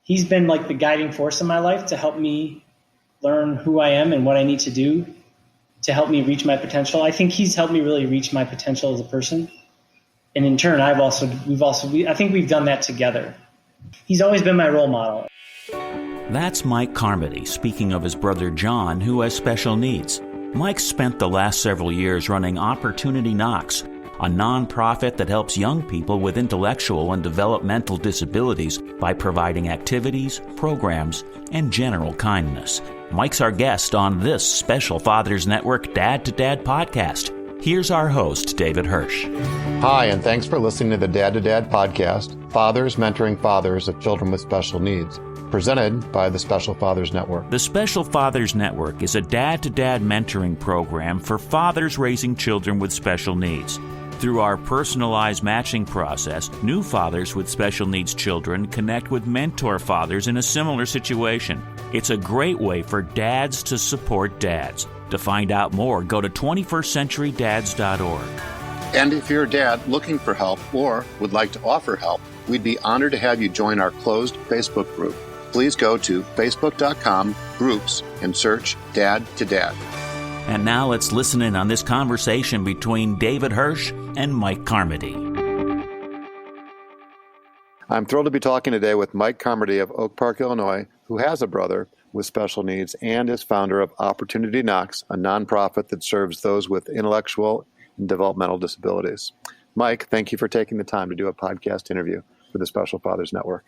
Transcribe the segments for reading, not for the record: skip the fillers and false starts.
he's been like the guiding force in my life to help me learn who I am and what I need to do to help me reach my potential. I think he's helped me really reach my potential as a person. And in turn, I think we've done that together. He's always been my role model. That's Mike Carmody speaking of his brother John, who has special needs. Mike spent the last several years running Opportunity Knocks, a nonprofit that helps young people with intellectual and developmental disabilities by providing activities, programs, and general kindness. Mike's our guest on this special Fathers Network Dad to Dad podcast. Here's our host, David Hirsch. Hi, and thanks for listening to the Dad to Dad podcast, Fathers Mentoring Fathers of Children with Special Needs, presented by the Special Fathers Network. The Special Fathers Network is a dad-to-dad mentoring program for fathers raising children with special needs. Through our personalized matching process, new fathers with special needs children connect with mentor fathers in a similar situation. It's a great way for dads to support dads. To find out more, go to 21stcenturydads.org. And if you're a dad looking for help or would like to offer help, we'd be honored to have you join our closed Facebook group. Please go to facebook.com/groups and search Dad to Dad. And now let's listen in on this conversation between David Hirsch and Mike Carmody. I'm thrilled to be talking today with Mike Carmody of Oak Park, Illinois, who has a brother with special needs and is founder of Opportunity Knocks, a nonprofit that serves those with intellectual and developmental disabilities. Mike, thank you for taking the time to do a podcast interview for the Special Fathers Network.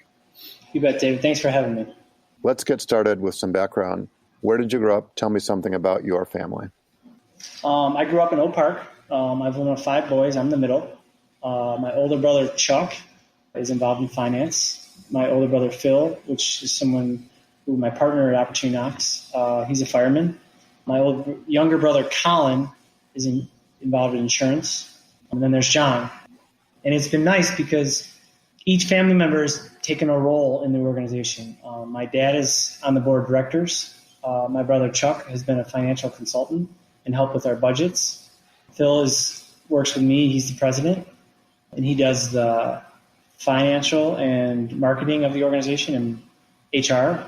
You bet, David. Thanks for having me. Let's get started with some background. Where did you grow up? Tell me something about your family. I grew up in Oak Park. I've one of 5 boys. I'm the middle. My older brother, Chuck, is involved in finance. My older brother, Phil, which is someone who my partner at Opportunity Knocks, he's a fireman. My younger brother, Colin, is involved in insurance. And then there's John. And it's been nice because each family member has taken a role in the organization. My dad is on the board of directors. My brother Chuck has been a financial consultant and helped with our budgets. Phil works with me. He's the president, and he does the financial and marketing of the organization and HR.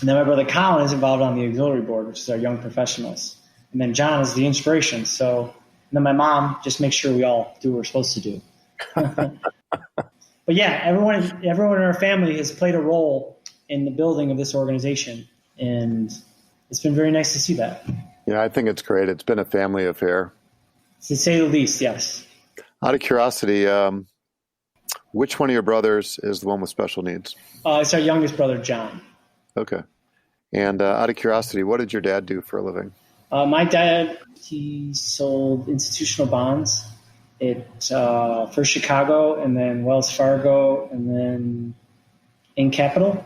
And then my brother Colin is involved on the auxiliary board, which is our young professionals. And then John is the inspiration. And then my mom just makes sure we all do what we're supposed to do. But yeah, everyone in our family has played a role in the building of this organization. And it's been very nice to see that. Yeah, I think it's great. It's been a family affair. To say the least, yes. Out of curiosity, which one of your brothers is the one with special needs? It's our youngest brother, John. Okay. And out of curiosity, what did your dad do for a living? My dad, he sold institutional bonds at first Chicago and then Wells Fargo and then in Capital.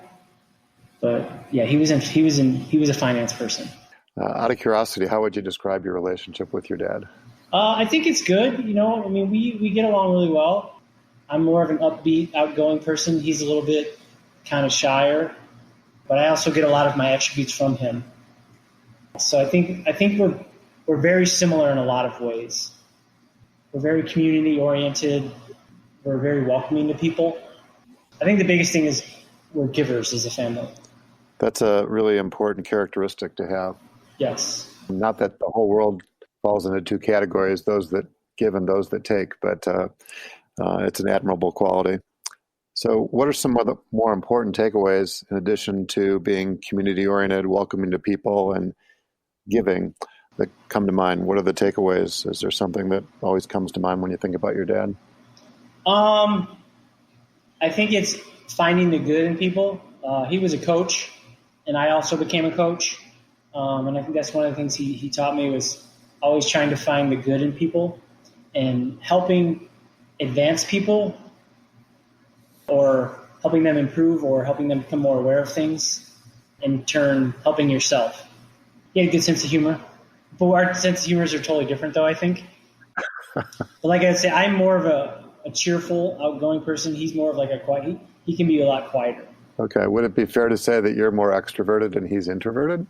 But yeah, he was a finance person. Out of curiosity, how would you describe your relationship with your dad? I think it's good. We get along really well. I'm more of an upbeat, outgoing person. He's a little bit kind of shyer, but I also get a lot of my attributes from him. So I think we're very similar in a lot of ways. We're very community oriented. We're very welcoming to people. I think the biggest thing is we're givers as a family. That's a really important characteristic to have. Yes. Not that the whole world falls into 2 categories, those that give and those that take, but it's an admirable quality. So what are some of the more important takeaways in addition to being community-oriented, welcoming to people, and giving that come to mind? What are the takeaways? Is there something that always comes to mind when you think about your dad? I think it's finding the good in people. He was a coach, and I also became a coach. And I think that's one of the things he taught me was always trying to find the good in people and helping advance people or helping them improve or helping them become more aware of things, in turn helping yourself. He had a good sense of humor. But our sense of humors are totally different, though, I think. But like I say, I'm more of a cheerful, outgoing person. He's more of like a quiet. He can be a lot quieter. Okay. Would it be fair to say that you're more extroverted and he's introverted?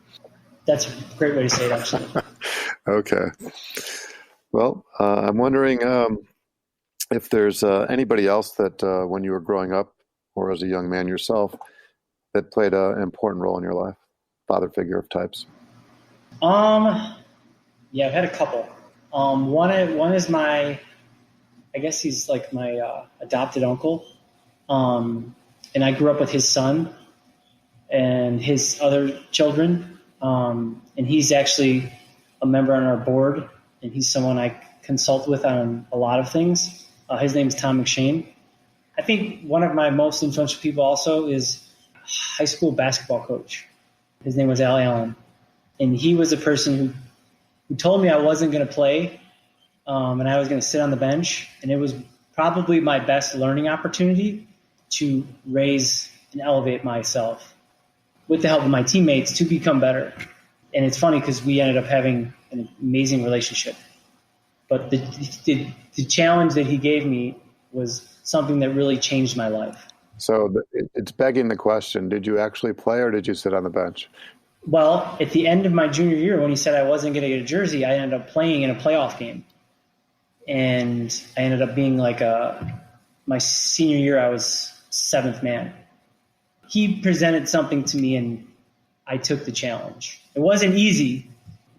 That's a great way to say it, actually. Okay. Well, I'm wondering if there's anybody else that when you were growing up or as a young man yourself that played an important role in your life? Father figure of types. Yeah, I've had a couple. One is I guess he's like my adopted uncle. And I grew up with his son and his other children. And he's actually a member on our board, and he's someone I consult with on a lot of things. His name is Tom McShane. I think one of my most influential people also is high school basketball coach. His name was Al Allen. And he was a person who told me I wasn't going to play, and I was going to sit on the bench. And it was probably my best learning opportunity to raise and elevate myself with the help of my teammates to become better. And it's funny because we ended up having an amazing relationship. But the challenge that he gave me was something that really changed my life. So it's begging the question, did you actually play or did you sit on the bench? Well, at the end of my junior year, when he said I wasn't going to get a jersey, I ended up playing in a playoff game. And I ended up being like my senior year, I was seventh man. He presented something to me and I took the challenge. It wasn't easy,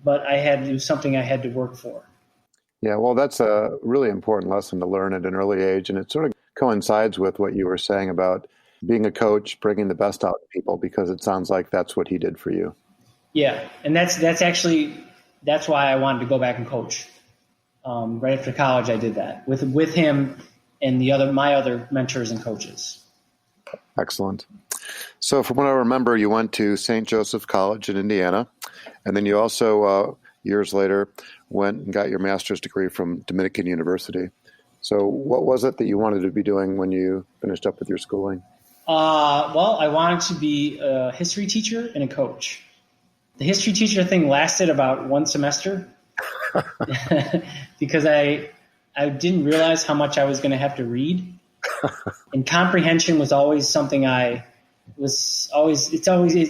but it was something I had to work for. Yeah, well, that's a really important lesson to learn at an early age. And it sort of coincides with what you were saying about being a coach, bringing the best out of people, because it sounds like that's what he did for you. Yeah, and that's why I wanted to go back and coach. Right after college, I did that with him and my other mentors and coaches. Excellent. So from what I remember, you went to St. Joseph College in Indiana, and then you also, years later, went and got your master's degree from Dominican University. So what was it that you wanted to be doing when you finished up with your schooling? Well, I wanted to be a history teacher and a coach. The history teacher thing lasted about one semester because I didn't realize how much I was going to have to read. And comprehension was always something it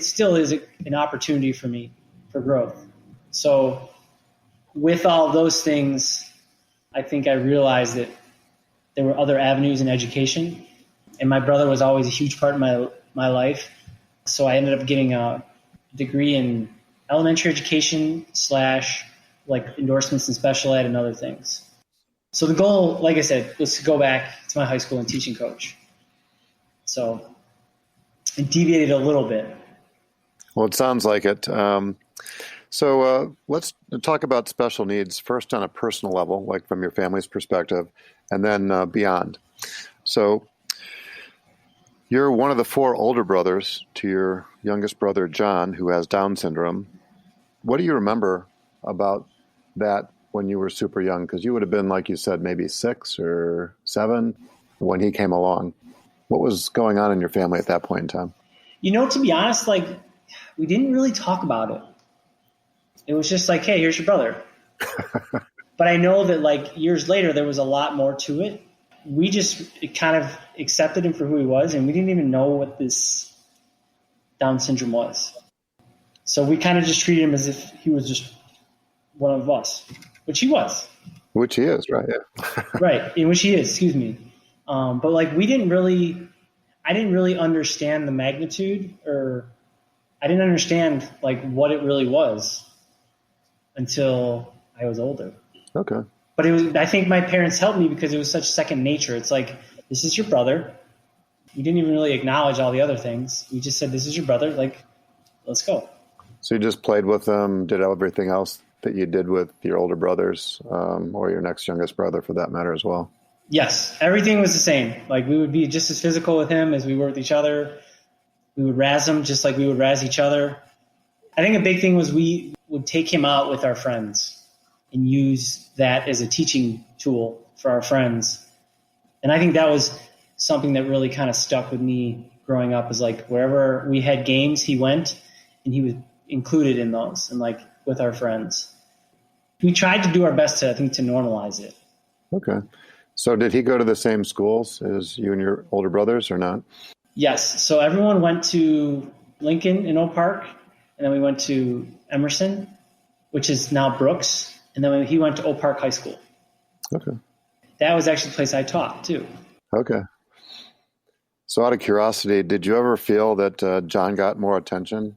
still is an opportunity for me for growth. So with all those things, I think I realized that there were other avenues in education. And my brother was always a huge part of my life. So I ended up getting a degree in elementary education / like endorsements and special ed and other things. So the goal, like I said, was to go back to my high school and teaching coach. So it deviated a little bit. Well, it sounds like it. So let's talk about special needs first on a personal level, like from your family's perspective, and then beyond. So you're one of the 4 older brothers to your youngest brother, John, who has Down syndrome. What do you remember about that when you were super young? Because you would have been, like you said, maybe 6 or 7 when he came along. What was going on in your family at that point in time? To be honest, we didn't really talk about it. It was just like, hey, here's your brother. But I know that years later, there was a lot more to it. We just kind of accepted him for who he was, and we didn't even know what this Down syndrome was. So we kind of just treated him as if he was just one of us, which he was. Which he is, right? Yeah. Right, in which he is, excuse me. But I didn't really understand the magnitude, or I didn't understand what it really was until I was older. Okay. But I think my parents helped me because it was such second nature. It's like, this is your brother. We didn't even really acknowledge all the other things. We just said, this is your brother. Let's go. So you just played with them, did everything else that you did with your older brothers, or your next youngest brother for that matter as well? Yes. Everything was the same. We would be just as physical with him as we were with each other. We would razz him just like we would razz each other. I think a big thing was we would take him out with our friends and use that as a teaching tool for our friends. And I think that was something that really kind of stuck with me growing up, is wherever we had games, he went and he was included in those and with our friends. We tried to do our best to normalize it. Okay. So did he go to the same schools as you and your older brothers or not? Yes. So everyone went to Lincoln in Oak Park, and then we went to Emerson, which is now Brooks. And then he went to Oak Park High School. Okay. That was actually the place I taught too. Okay. So out of curiosity, did you ever feel that John got more attention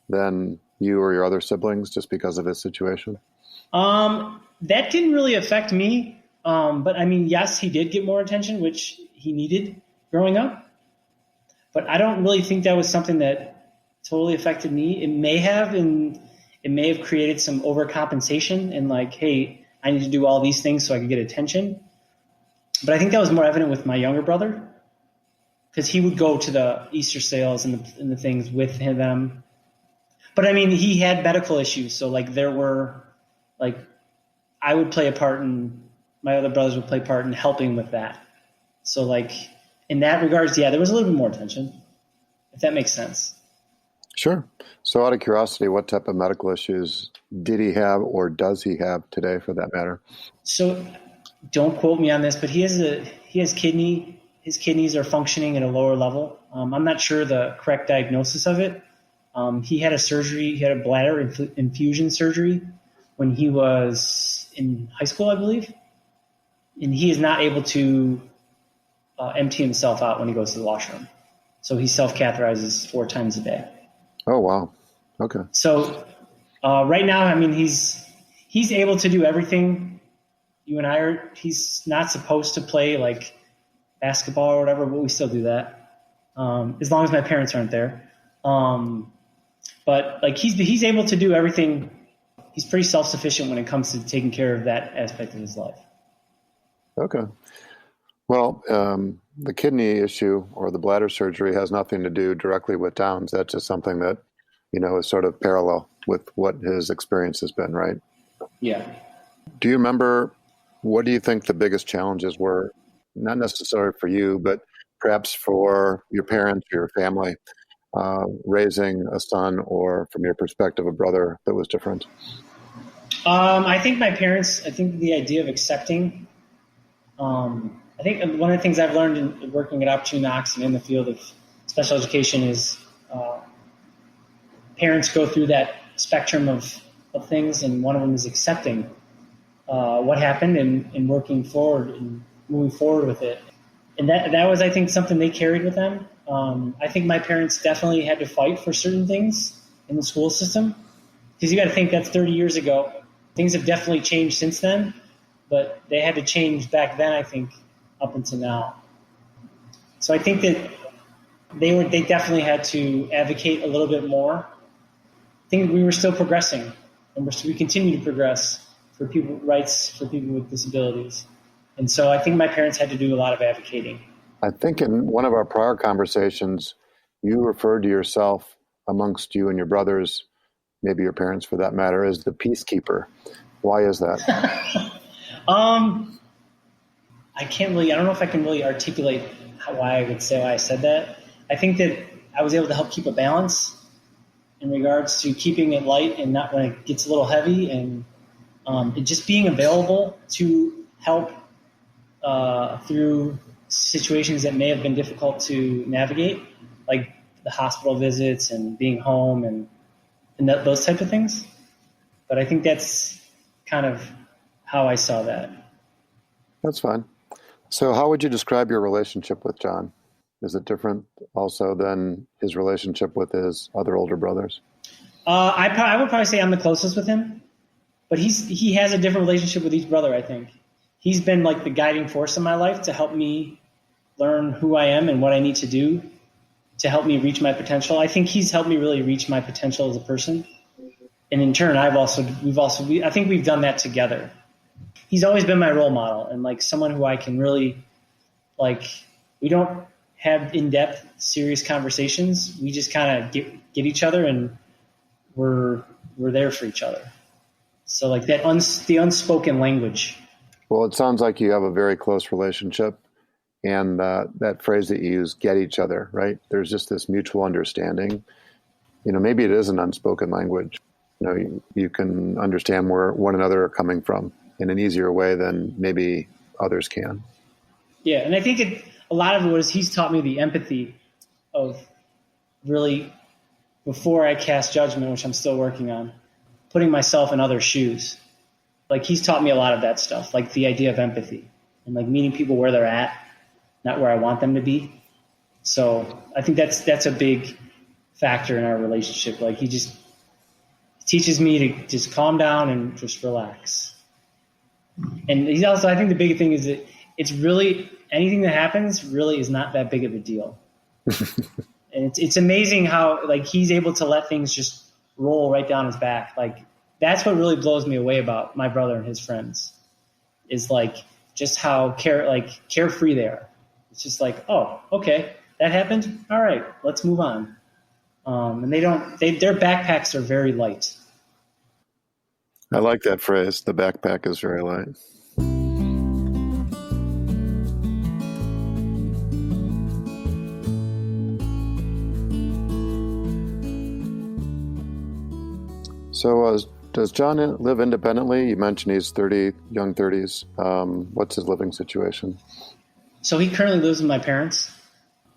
than you or your other siblings just because of his situation? That didn't really affect me. But I mean, yes, he did get more attention, which he needed growing up. But I don't really think that was something that totally affected me. It may have, and it may have created some overcompensation and like, hey, I need to do all these things so I could get attention. But I think that was more evident with my younger brother because he would go to the Easter sales and the things with them. But I mean, he had medical issues. So like there were like, I would play a part and my other brothers would play a part in helping with that. So like in that regards, yeah, there was a little bit more attention, if that makes sense. Sure. So out of curiosity, what type of medical issues did he have or does he have today for that matter? So don't quote me on this, but he has kidney. His kidneys are functioning at a lower level. I'm not sure the correct diagnosis of it. He had a surgery. He had a bladder infusion surgery when he was in high school, I believe. And he is not able to empty himself out when he goes to the washroom. So he self-catheterizes 4 times a day. Oh, wow. Okay. So right now, I mean, he's able to do everything. You and I are. He's not supposed to play like basketball or whatever, but we still do that as long as my parents aren't there. But like he's able to do everything. He's pretty self-sufficient when it comes to taking care of that aspect of his life. Okay. Well, the kidney issue or the bladder surgery has nothing to do directly with Downs. That's just something that, is sort of parallel with what his experience has been, right? Yeah. Do you remember, what do you think the biggest challenges were, not necessarily for you, but perhaps for your parents or your family, raising a son or, from your perspective, a brother that was different? I think the idea of accepting, I think one of the things I've learned in working at Opportunity Knox and in the field of special education is parents go through that spectrum of things, and one of them is accepting what happened and working forward and moving forward with it. And that was, I think, something they carried with them. I think my parents definitely had to fight for certain things in the school system because you got to think that's 30 years ago. Things have definitely changed since then, but they had to change back then, I think, up until now. So I think that they definitely had to advocate a little bit more. I think we were still progressing, and we continue to progress for rights for people with disabilities. And so I think my parents had to do a lot of advocating. I think in one of our prior conversations, you referred to yourself amongst you and your brothers, maybe your parents for that matter, as the peacekeeper. Why is that? I don't know if I can really articulate why I would say why I said that. I think that I was able to help keep a balance in regards to keeping it light and not when it gets a little heavy, and just being available to help through situations that may have been difficult to navigate, like the hospital visits and being home and those type of things. But I think that's kind of how I saw that. That's fine. So how would you describe your relationship with John? Is it different also than his relationship with his other older brothers? I would probably say I'm the closest with him, but he has a different relationship with each brother, I think. He's been like the guiding force in my life to help me learn who I am and what I need to do to help me reach my potential. I think he's helped me really reach my potential as a person. And in turn, I think we've done that together. He's always been my role model and like someone who I can really we don't have in-depth, serious conversations. We just kind of get each other and we're there for each other. So like the unspoken language. Well, it sounds like you have a very close relationship, and that phrase that you use, get each other, right? There's just this mutual understanding. Maybe it is an unspoken language. You can understand where one another are coming from in an easier way than maybe others can. Yeah, and I think a lot of it was he's taught me the empathy of really, before I cast judgment, which I'm still working on, putting myself in other shoes. Like he's taught me a lot of that stuff, like the idea of empathy and like meeting people where they're at, not where I want them to be. So I think that's a big factor in our relationship. Like, he just teaches me to just calm down and just relax. And he's also, I think the big thing is that it's really, anything that happens really is not that big of a deal. And it's amazing how, like, he's able to let things just roll right down his back. Like, that's what really blows me away about my brother and his friends, is like just how carefree they are. It's just like, oh, okay, that happened. All right, let's move on. And their backpacks are very light. I like that phrase. The backpack is very light. So does John live independently? You mentioned he's 30, young 30s. What's his living situation? So he currently lives with my parents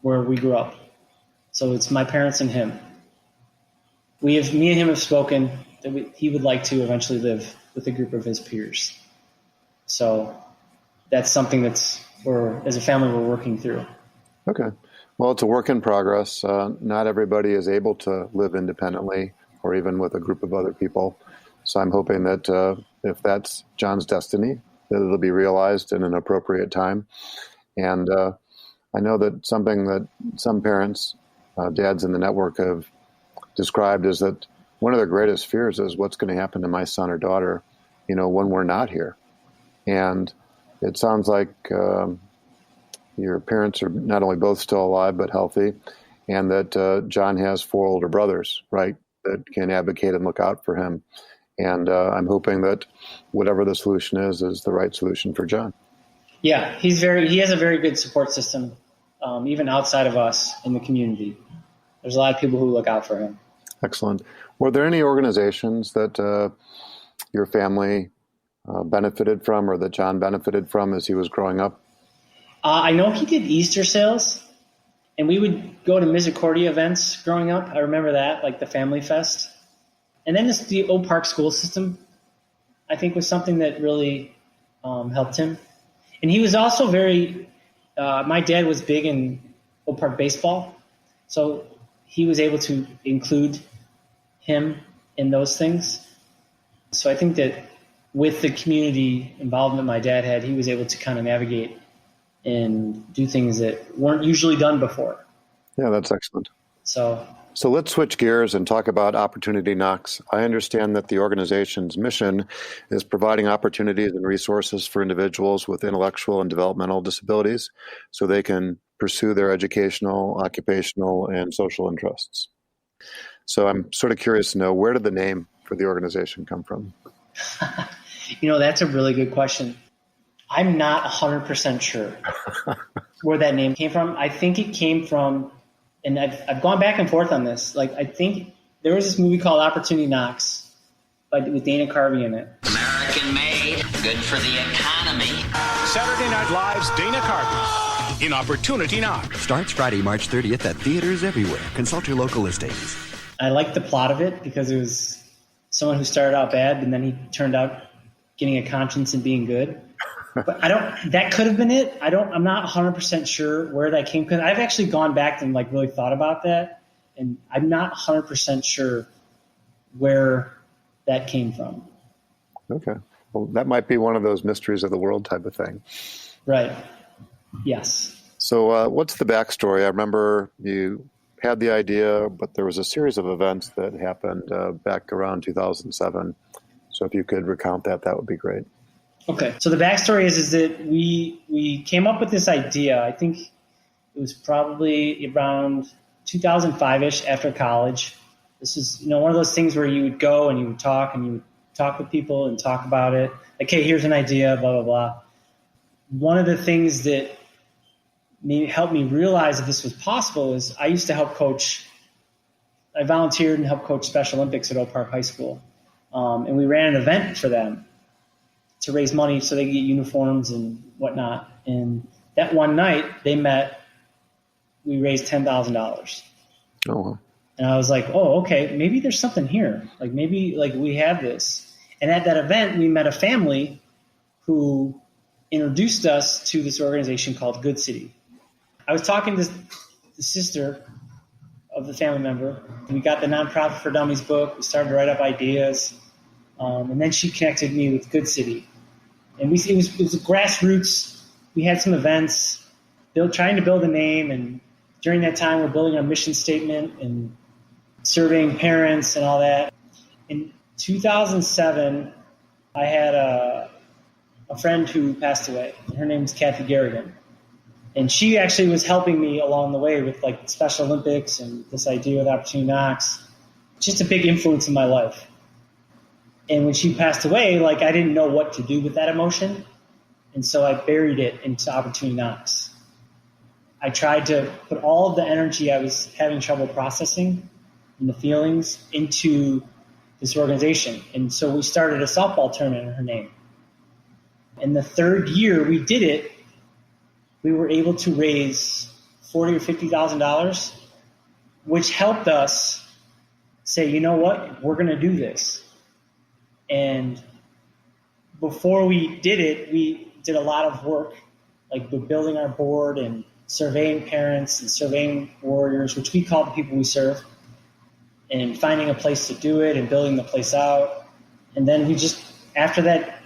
where we grew up. So it's my parents and him. Me and him have spoken that he would like to eventually live with a group of his peers. So that's something as a family, we're working through. Okay. Well, it's a work in progress. Not everybody is able to live independently or even with a group of other people. So I'm hoping that if that's John's destiny, that it'll be realized in an appropriate time. And I know that something that some parents, dads in the network, have described is that one of their greatest fears is what's going to happen to my son or daughter, when we're not here. And it sounds like your parents are not only both still alive, but healthy, and that John has 4 older brothers, right, that can advocate and look out for him. And I'm hoping that whatever the solution is the right solution for John. Yeah, he has a very good support system, even outside of us in the community. There's a lot of people who look out for him. Excellent. Were there any organizations that your family benefited from, or that John benefited from as he was growing up? I know he did Easter sales, and we would go to Misericordia events growing up. I remember that, like the Family Fest. And then the Oak Park school system, I think, was something that really helped him. And he was also my dad was big in Oak Park baseball, so he was able to include him in those things. So I think that with the community involvement my dad had, he was able to kind of navigate and do things that weren't usually done before. Yeah, that's excellent. So let's switch gears and talk about Opportunity Knocks. I understand that the organization's mission is providing opportunities and resources for individuals with intellectual and developmental disabilities so they can pursue their educational, occupational, and social interests. So I'm sort of curious to know, where did the name for the organization come from? That's a really good question. I'm not 100% sure where that name came from. I think it came from, and I've gone back and forth on this. Like, I think there was this movie called Opportunity Knocks with Dana Carvey in it. American made, good for the economy. Saturday Night Live's Dana Carvey in Opportunity Knocks. Starts Friday, March 30th at theaters everywhere. Consult your local listings. I liked the plot of it because it was someone who started out bad, and then he turned out getting a conscience and being good. But that could have been it. I'm not 100% sure where that came from. I've actually gone back and really thought about that, and I'm not 100% sure where that came from. Okay. Well, that might be one of those mysteries of the world type of thing. Right. Yes. So what's the backstory? I remember you had the idea, but there was a series of events that happened back around 2007. So if you could recount that would be great. Okay. So the backstory is that we came up with this idea. I think it was probably around 2005-ish after college. This is, one of those things where you would go and you would talk with people and talk about it. Like, hey, here's an idea, blah, blah, blah. One of the things that helped me realize that this was possible is I used to help coach. I volunteered and helped coach Special Olympics at Oak Park High School. And we ran an event for them to raise money so they could get uniforms and whatnot. And that one night we raised $10,000. Oh, wow. And I was like, oh, okay, maybe there's something here. Like, maybe we have this. And at that event, we met a family who introduced us to this organization called Good City. I was talking to the sister of the family member. We got the Nonprofit for Dummies book. We started to write up ideas. And then she connected me with Good City. And it was grassroots. We had some events, trying to build a name. And during that time, we're building our mission statement and surveying parents and all that. In 2007, I had a friend who passed away. Her name is Kathy Garrigan. And she actually was helping me along the way with like Special Olympics and this idea with Opportunity Knocks. Just a big influence in my life. And when she passed away, like I didn't know what to do with that emotion. And so I buried it into Opportunity Knocks. I tried to put all of the energy I was having trouble processing and the feelings into this organization. And so we started a softball tournament in her name. In the third year we did it, we were able to raise $40,000 or $50,000, which helped us say, you know what, we're going to do this. And before we did it, we did a lot of work, like building our board and surveying parents and surveying warriors, which we call the people we serve, and finding a place to do it and building the place out. And then we just, after that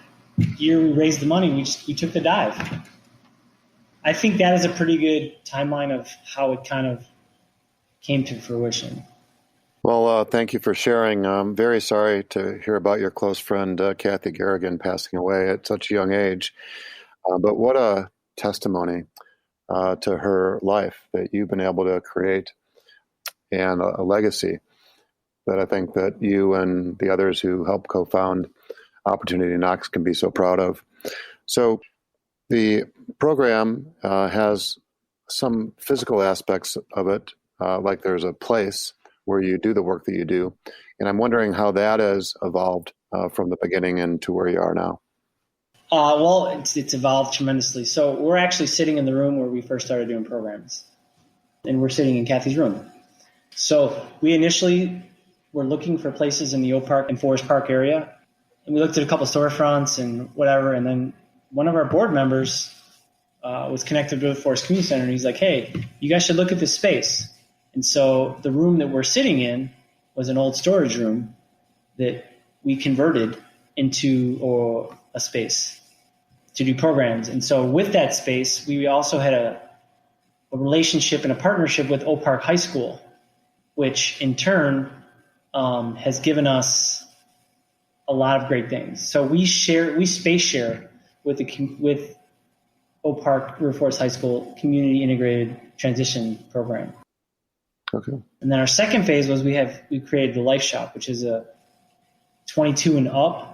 year we raised the money, we took the dive. I think that is a pretty good timeline of how it kind of came to fruition. Well, thank you for sharing. I'm very sorry to hear about your close friend, Kathy Garrigan, passing away at such a young age. But what a testimony to her life that you've been able to create, and a legacy that I think that you and the others who helped co-found Opportunity Knocks can be so proud of. So the program has some physical aspects of it, like there's a place where you do the work that you do. And I'm wondering how that has evolved from the beginning and to where you are now. Well, it's evolved tremendously. So we're actually sitting in the room where we first started doing programs. And we're sitting in Kathy's room. So we initially were looking for places in the Oak Park and Forest Park area. And we looked at a couple storefronts and whatever. And then one of our board members was connected to the Forest Community Center. And he's like, hey, you guys should look at this space. And so the room that we're sitting in was an old storage room that we converted into a space to do programs. And so with that space, we also had a relationship and a partnership with Oak Park High School, which in turn has given us a lot of great things. So we space share with Oak Park River Forest High School Community Integrated Transition Program. Okay. And then our second phase was we created the Life Shop, which is a 22 and up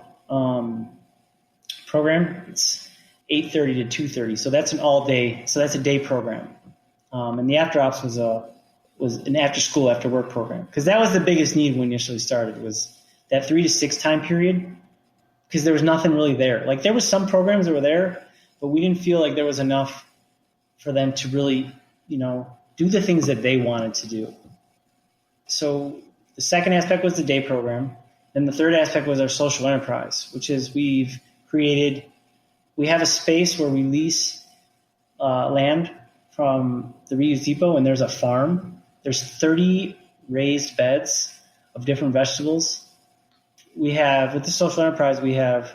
program. It's 8:30 to 2:30, so that's an all day. So that's a day program. And the After Ops was an after school, after work program, because that was the biggest need when we initially started, was that 3 to 6 time period, because there was nothing really there. Like there was some programs that were there, but we didn't feel like there was enough for them to really, do the things that they wanted to do. So the second aspect was the day program. And the third aspect was our social enterprise, which is we have a space where we lease land from the reuse depot, and there's a farm. There's 30 raised beds of different vegetables. We have, with the social enterprise, we have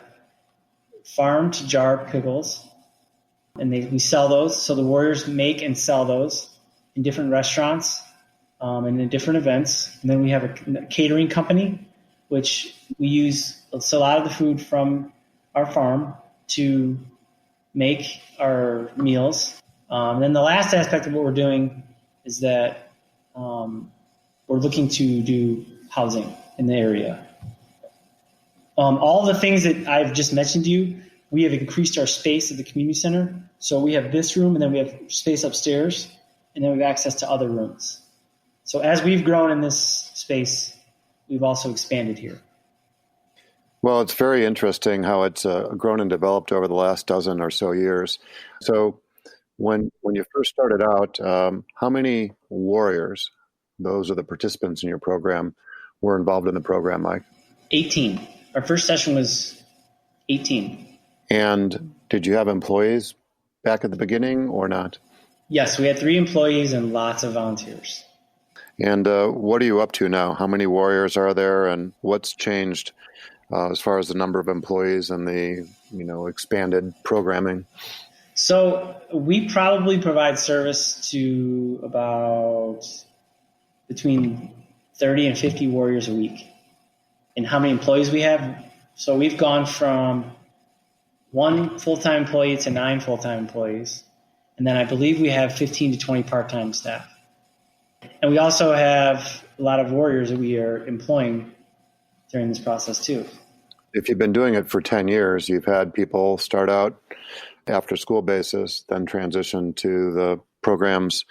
farm to jar pickles, and we sell those. So the warriors make and sell those in different restaurants and in different events. And then we have a catering company, which we use a lot of the food from our farm to make our meals. And then the last aspect of what we're doing is that we're looking to do housing in the area. All the things that I've just mentioned to you, we have increased our space at the community center. So we have this room, and then we have space upstairs, and then we have access to other rooms. So as we've grown in this space, we've also expanded here. Well, it's very interesting how it's grown and developed over the last dozen or so years. So when you first started out, how many warriors, those are the participants in your program, were involved in the program, Mike? 18. Our first session was 18. And did you have employees back at the beginning or not? Yes, we had 3 employees and lots of volunteers. And what are you up to now? How many warriors are there, and what's changed as far as the number of employees and the expanded programming? So we probably provide service to about between 30 and 50 warriors a week. And how many employees we have? So we've gone from 1 full-time employee to 9 full-time employees. And then I believe we have 15 to 20 part-time staff. And we also have a lot of warriors that we are employing during this process too. If you've been doing it for 10 years, you've had people start out after school basis, then transition to the programs,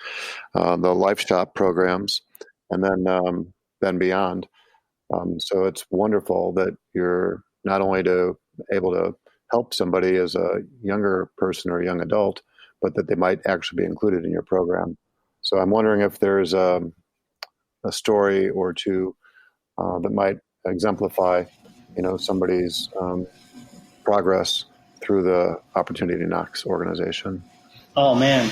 the Life Shop programs, and then beyond. So it's wonderful that you're not only able to help somebody as a younger person or a young adult, but that they might actually be included in your program. So I'm wondering if there's a story or two that might exemplify, somebody's progress through the Opportunity Knocks organization. Oh man,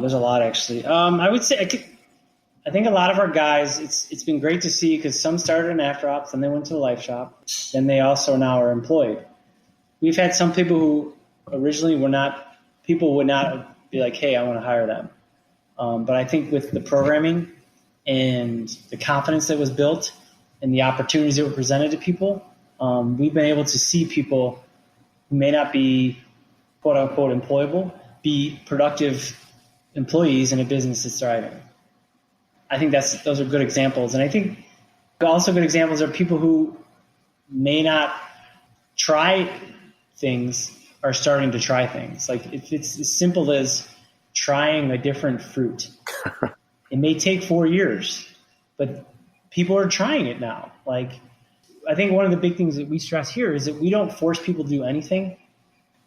there's a lot actually. I would say I think a lot of our guys. It's been great to see because some started in After Ops, then they went to the Life Shop, then they also now are employed. We've had some people who originally were not. People would not be like, "Hey, I want to hire them." But I think with the programming and the confidence that was built and the opportunities that were presented to people, we've been able to see people who may not be quote unquote employable be productive employees in a business that's thriving. I think those are good examples. And I think also good examples are people who may not try things are starting to try things. Like if it's as simple as trying a different fruit, it may take 4 years, but people are trying it now. Like I think one of the big things that we stress here is that we don't force people to do anything.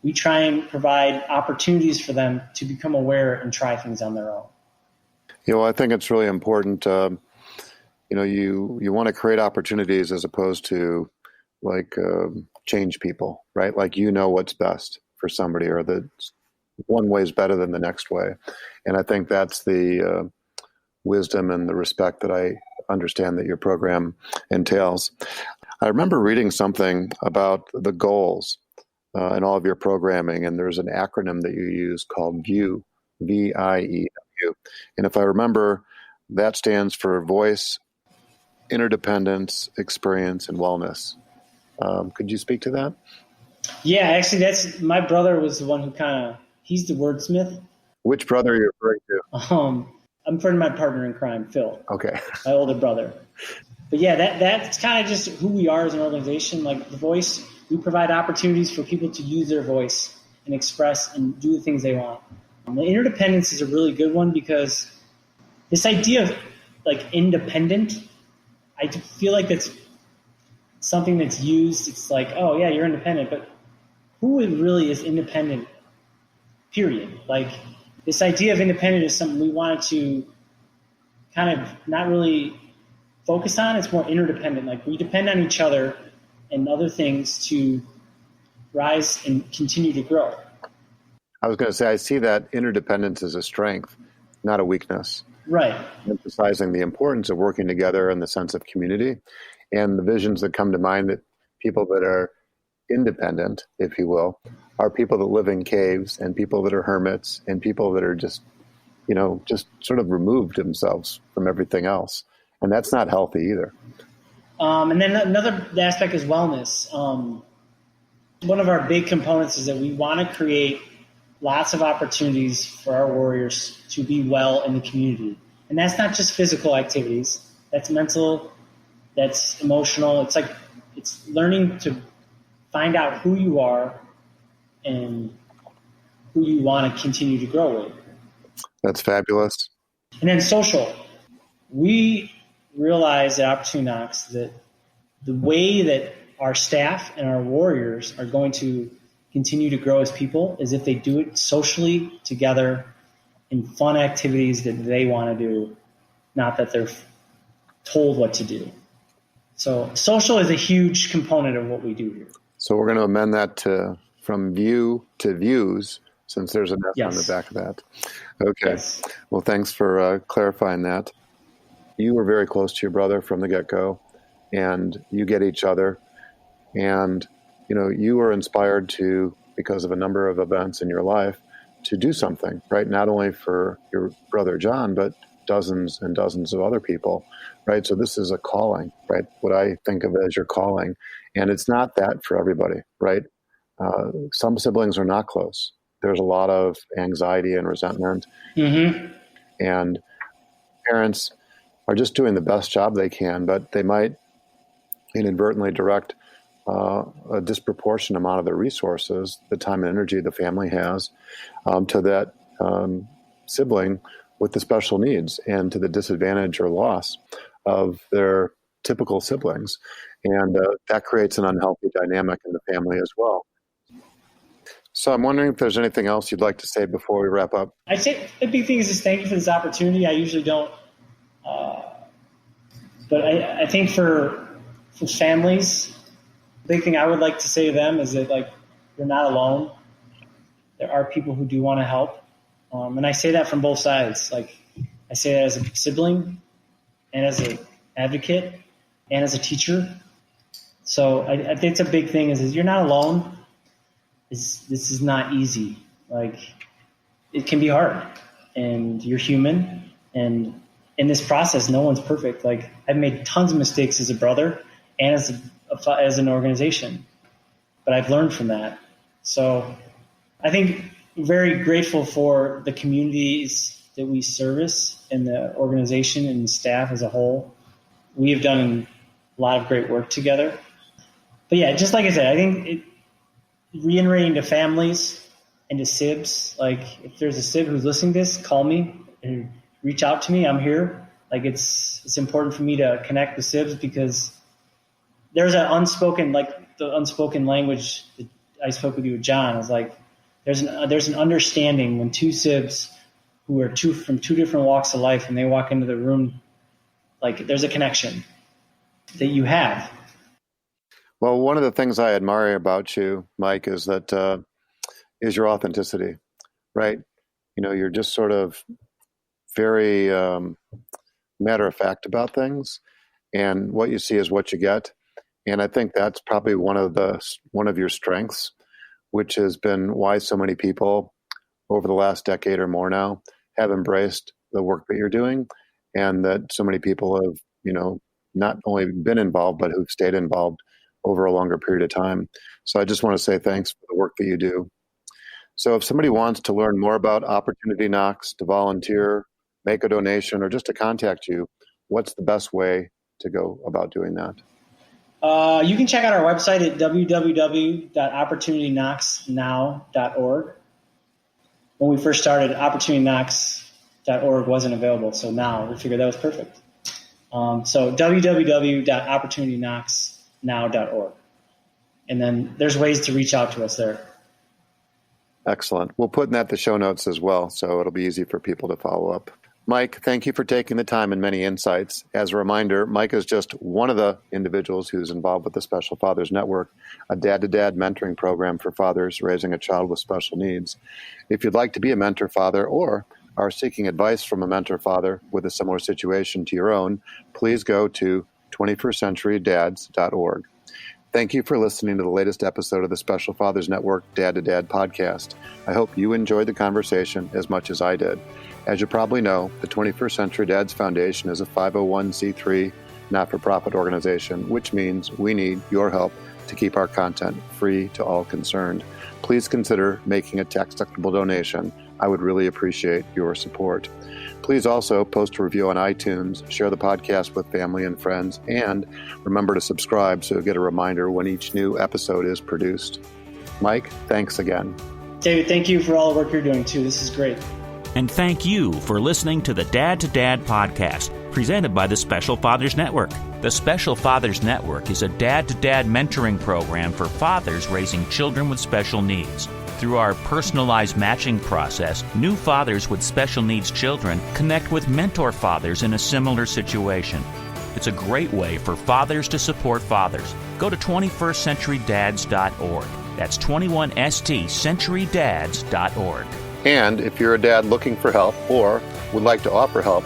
We try and provide opportunities for them to become aware and try things on their own. I think it's really important. You want to create opportunities as opposed to change people, right? Like what's best for somebody, or that one way is better than the next way. And I think that's the wisdom and the respect that I understand that your program entails. I remember reading something about the goals in all of your programming, and there's an acronym that you use called VIEW, VIEW. And if I remember, that stands for voice, interdependence, experience, and wellness. Could you speak to that? Yeah, actually, that's my brother was the one who he's the wordsmith. Which brother are you referring to? I'm referring to my partner in crime, Phil. Okay. My older brother. But yeah, that's kind of just who we are as an organization. Like the voice, we provide opportunities for people to use their voice and express and do the things they want. The interdependence is a really good one because this idea of independent, I feel like that's something that's used. It's like, oh yeah, you're independent, but who really is independent, period? Like this idea of independent is something we wanted to kind of not really focus on. It's more interdependent. Like we depend on each other and other things to rise and continue to grow. I was going to say, I see that interdependence as a strength, not a weakness. Right. Emphasizing the importance of working together and the sense of community, and the visions that come to mind that people that are independent, if you will, are people that live in caves and people that are hermits and people that are just sort of removed themselves from everything else. And that's not healthy either. And then another aspect is wellness. One of our big components is that we want to create lots of opportunities for our warriors to be well in the community. And that's not just physical activities. That's mental, that's emotional. It's learning to find out who you are and who you want to continue to grow with. That's fabulous. And then social. We realize at Opportunity Knocks that the way that our staff and our warriors are going to continue to grow as people is if they do it socially together in fun activities that they want to do, not that they're told what to do. So social is a huge component of what we do here. So we're going to amend that from view to views, since there's an S on the Yes. back of that. Okay. Yes. Well, thanks for clarifying that. You were very close to your brother from the get-go, and you get each other. And, you were inspired to, because of a number of events in your life, to do something, right? Not only for your brother John, but dozens and dozens of other people, right? So this is a calling, right? What I think of as your calling. And it's not that for everybody, right? Some siblings are not close. There's a lot of anxiety and resentment. Mm-hmm. And parents are just doing the best job they can, but they might inadvertently direct a disproportionate amount of the resources, the time and energy the family has, to that sibling with the special needs and to the disadvantage or loss of their typical siblings. And that creates an unhealthy dynamic in the family as well. So I'm wondering if there's anything else you'd like to say before we wrap up. I'd say the big thing is just thank you for this opportunity. I usually don't, but I think for families, the big thing I would like to say to them is that, like, you're not alone. There are people who do want to help. And I say that from both sides. Like, I say that as a sibling and as an advocate and as a teacher. So I think it's a big thing is you're not alone. This is not easy. Like, it can be hard, and you're human. And in this process, no one's perfect. Like, I've made tons of mistakes as a brother and as an organization, but I've learned from that. So I think very grateful for the communities that we service and the organization and the staff as a whole. We have done a lot of great work together. But yeah, just like I said, I think reiterating to families and to sibs, like, if there's a sib who's listening to this, call me and reach out to me. I'm here. Like, it's important for me to connect with sibs because there's an unspoken, like the unspoken language that I spoke with you with John is like, there's an understanding when two sibs who are from two different walks of life and they walk into the room, like, there's a connection that you have. Well, one of the things I admire about you, Mike, is that is your authenticity, right? You're just sort of very matter of fact about things, and what you see is what you get. And I think that's probably one of your strengths, which has been why so many people over the last decade or more now have embraced the work that you're doing, and that so many people have, not only been involved, but who've stayed involved over a longer period of time. So I just want to say thanks for the work that you do. So if somebody wants to learn more about Opportunity Knocks, to volunteer, make a donation, or just to contact you, what's the best way to go about doing that? You can check out our website at www.opportunityknocksnow.org. When we first started, opportunityknocks.org wasn't available, so now we figured that was perfect. So www.opportunityknocksnow.org. And then there's ways to reach out to us there. Excellent. We'll put in that the show notes as well, so it'll be easy for people to follow up. Mike, thank you for taking the time and many insights. As a reminder, Mike is just one of the individuals who's involved with the Special Fathers Network, a dad-to-dad mentoring program for fathers raising a child with special needs. If you'd like to be a mentor father or are seeking advice from a mentor father with a similar situation to your own, please go to 21stcenturydads.org. Thank you for listening to the latest episode of the Special Fathers Network Dad to Dad podcast. I hope you enjoyed the conversation as much as I did. As you probably know, the 21st Century Dads Foundation is a 501c3 not-for-profit organization, which means we need your help to keep our content free to all concerned. Please consider making a tax-deductible donation. I would really appreciate your support. Please also post a review on iTunes, share the podcast with family and friends, and remember to subscribe so you'll get a reminder when each new episode is produced. Mike, thanks again. David, thank you for all the work you're doing, too. This is great. And thank you for listening to the Dad to Dad podcast, presented by the Special Fathers Network. The Special Fathers Network is a dad-to-dad mentoring program for fathers raising children with special needs. Through our personalized matching process, new fathers with special needs children connect with mentor fathers in a similar situation. It's a great way for fathers to support fathers. Go to 21stcenturydads.org. That's 21stcenturydads.org. And if you're a dad looking for help or would like to offer help,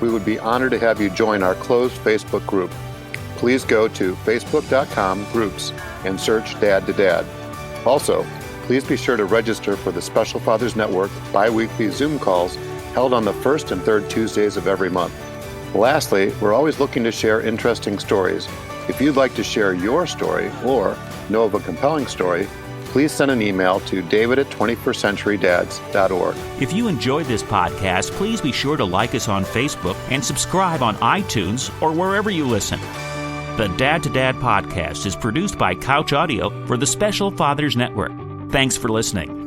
we would be honored to have you join our closed Facebook group. Please go to facebook.com/groups and search Dad to Dad. Also, please be sure to register for the Special Fathers Network bi-weekly Zoom calls held on the first and third Tuesdays of every month. Lastly, we're always looking to share interesting stories. If you'd like to share your story or know of a compelling story, please send an email to david@21stcenturydads.org. If you enjoyed this podcast, please be sure to like us on Facebook and subscribe on iTunes or wherever you listen. The Dad to Dad podcast is produced by Couch Audio for the Special Fathers Network. Thanks for listening.